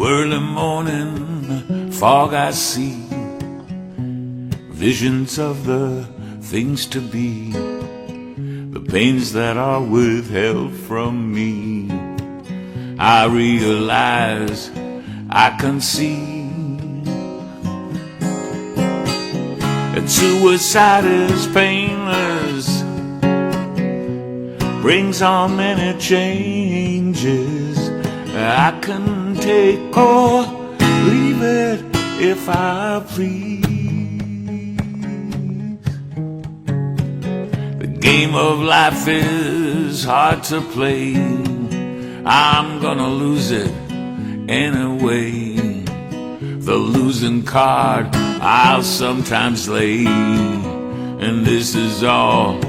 early morning fog I see, visions of the things to be, the pains that are withheld from me. I realize I can see that suicide is painless, brings on many changes. I can take or leave it if I please. The game of life is hard to play. I'm gonna lose it anyway. The losing card I'll sometimes lay, and this is all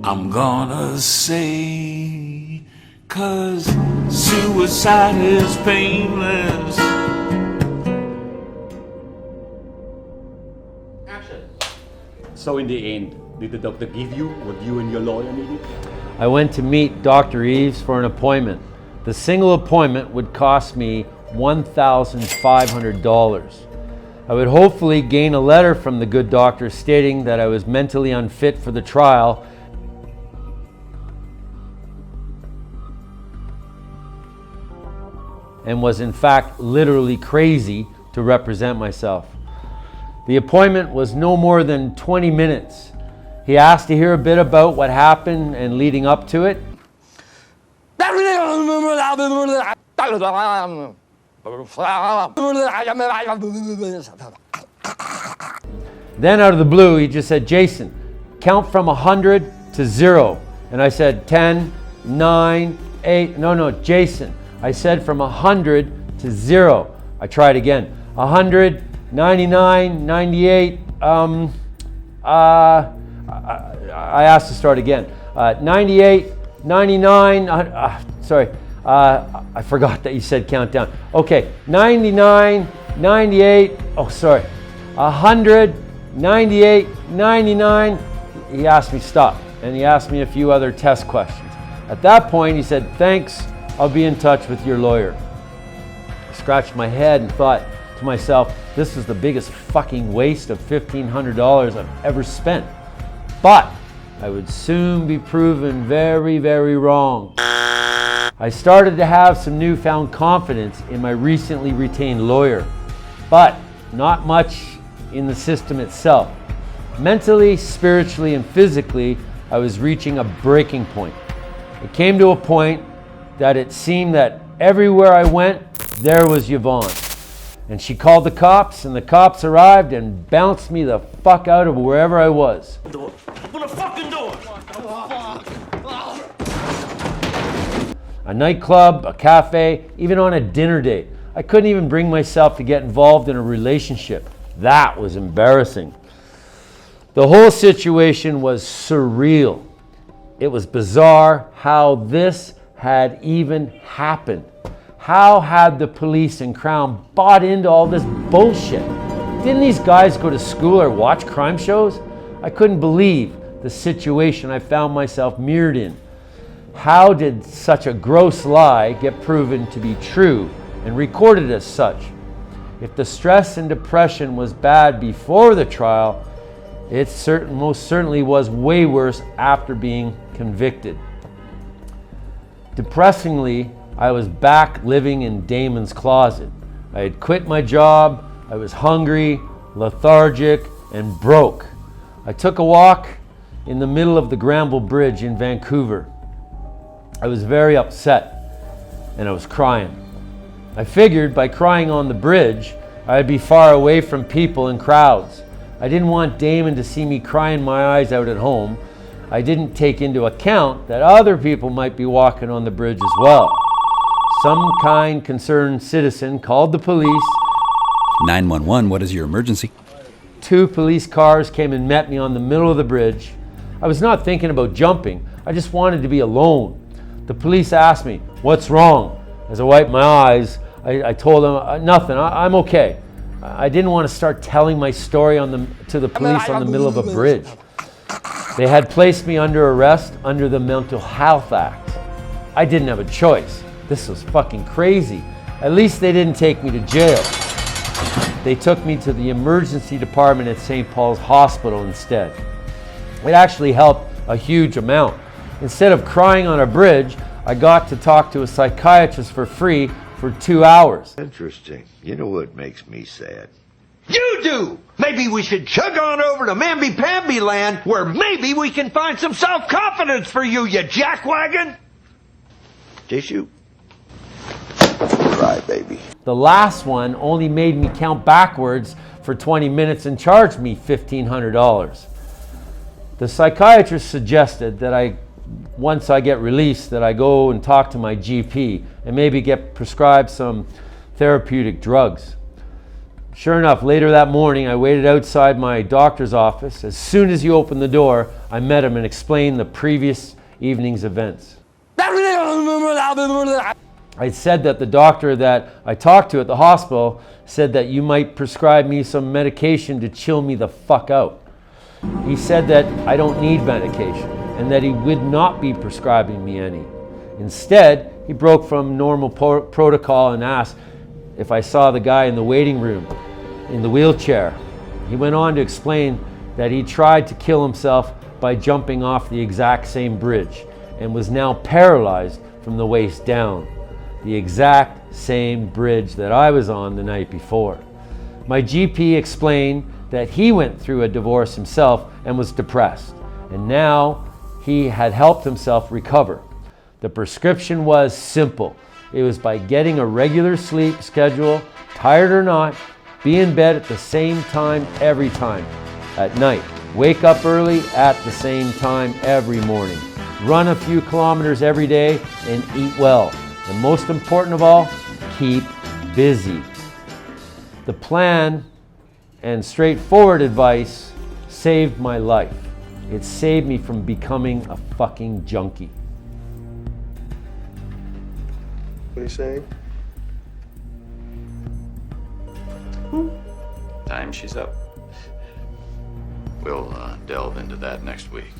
I'm gonna say, 'cause suicide is painless. Action. So in the end, did the doctor give you what you and your lawyer needed? I went to meet Dr. Eves for an appointment. The single appointment would cost me $1,500. I would hopefully gain a letter from the good doctor stating that I was mentally unfit for the trial and was in fact literally crazy to represent myself. The appointment was no more than 20 minutes. He asked to hear a bit about what happened and leading up to it. Then out of the blue, he just said, "Jason, count from 100 to 0. And I said, 10, 9, 8, no, Jason. I said from 100 to 0. I tried again. 100, 99, 98, I asked to start again. 98, 99, I forgot that you said countdown. Okay, 99, 98, 100, 98, 99. He asked me stop, and he asked me a few other test questions. At that point, he said, "Thanks, I'll be in touch with your lawyer." I scratched my head and thought to myself, this is the biggest fucking waste of $1,500 I've ever spent. But I would soon be proven very, very wrong. I started to have some newfound confidence in my recently retained lawyer, but not much in the system itself. Mentally, spiritually, and physically, I was reaching a breaking point. It came to a point that it seemed that everywhere I went, there was Yvonne. And she called the cops, and the cops arrived and bounced me the fuck out of wherever I was. Open the fucking door! A nightclub, a cafe, even on a dinner date. I couldn't even bring myself to get involved in a relationship. That was embarrassing. The whole situation was surreal. It was bizarre how this had even happened. How had the police and Crown bought into all this bullshit? Didn't these guys go to school or watch crime shows? I couldn't believe the situation I found myself mirrored in. How did such a gross lie get proven to be true and recorded as such? If the stress and depression was bad before the trial, it most certainly was way worse after being convicted. Depressingly, I was back living in Damon's closet. I had quit my job, I was hungry, lethargic, and broke. I took a walk in the middle of the Granville Bridge in Vancouver. I was very upset, and I was crying. I figured by crying on the bridge, I'd be far away from people and crowds. I didn't want Damon to see me crying my eyes out at home. I didn't take into account that other people might be walking on the bridge as well. Some kind, concerned citizen called the police. 911, what is your emergency? 2 police cars came and met me on the middle of the bridge. I was not thinking about jumping. I just wanted to be alone. The police asked me, "What's wrong?" As I wiped my eyes, I told them, "Nothing, I'm okay." I didn't want to start telling my story to the police on the middle of a bridge. They had placed me under arrest under the Mental Health Act. I didn't have a choice. This was fucking crazy. At least they didn't take me to jail. They took me to the emergency department at St. Paul's Hospital instead. It actually helped a huge amount. Instead of crying on a bridge, I got to talk to a psychiatrist for free for 2 hours. Interesting. You know what makes me sad? You do! Maybe we should chug on over to Mamby-Pamby land where maybe we can find some self-confidence for you, you jackwagon! Tissue? Cry, baby. The last one only made me count backwards for 20 minutes and charged me $1,500. The psychiatrist suggested that once I get released, that I go and talk to my GP and maybe get prescribed some therapeutic drugs. Sure enough, later that morning, I waited outside my doctor's office. As soon as he opened the door, I met him and explained the previous evening's events. I said that the doctor that I talked to at the hospital said that you might prescribe me some medication to chill me the fuck out. He said that I don't need medication and that he would not be prescribing me any. Instead, he broke from normal protocol and asked if I saw the guy in the waiting room in the wheelchair. He went on to explain that he tried to kill himself by jumping off the exact same bridge and was now paralyzed from the waist down. The exact same bridge that I was on the night before. My GP explained that he went through a divorce himself and was depressed, and now he had helped himself recover. The prescription was simple. It was by getting a regular sleep schedule, tired or not, be in bed at the same time every time at night. Wake up early at the same time every morning. Run a few kilometers every day and eat well. And most important of all, keep busy. The plan and straightforward advice saved my life. It saved me from becoming a fucking junkie. What are you saying? Time she's up. We'll delve into that next week.